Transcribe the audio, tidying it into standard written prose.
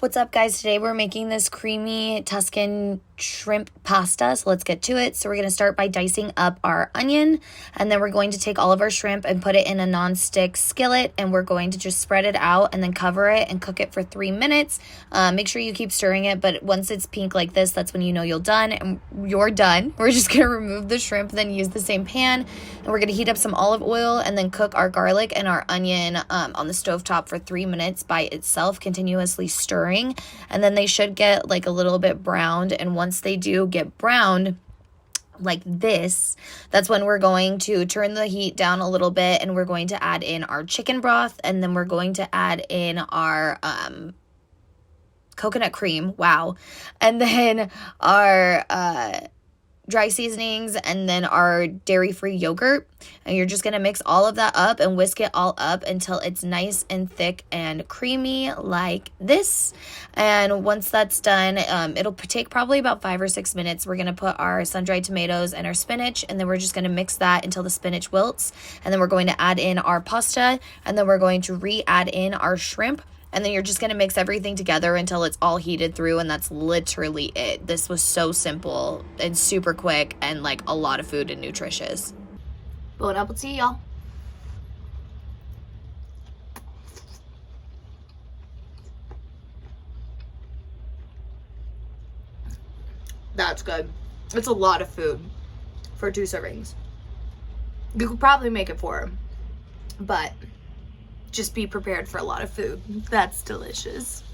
What's up, guys? Today we're making this creamy Tuscan shrimp pasta, so let's get to it. So we're going to start by dicing up our onion, and then we're going to take all of our shrimp and put it in a non-stick skillet, and we're going to just spread it out and then cover it and cook it for 3 minutes. Make sure you keep stirring it, but once it's pink like this, that's when you know you're done, and you're done. We're just going to remove the shrimp, then use the same pan, and we're going to heat up some olive oil and then cook our garlic and our onion on the stovetop for 3 minutes by itself, continuously stirring. And then they should get like a little bit browned, and once they do get browned like this, that's when we're going to turn the heat down a little bit, and we're going to add in our chicken broth, and then we're going to add in our coconut cream, wow, and then our dry seasonings, and then our dairy-free yogurt. And you're just going to mix all of that up and whisk it all up until it's nice and thick and creamy like this. And once that's done, it'll take probably about 5 or 6 minutes. We're going to put our sun-dried tomatoes and our spinach, and then we're just going to mix that until the spinach wilts. And then we're going to add in our pasta, and then we're going to re-add in our shrimp. And then you're just going to mix everything together until it's all heated through, and that's literally it. This was so simple and super quick and like a lot of food and nutritious. Bon appetit, y'all. That's good. It's a lot of food for 2 servings. You could probably make it 4, but just be prepared for a lot of food. That's delicious.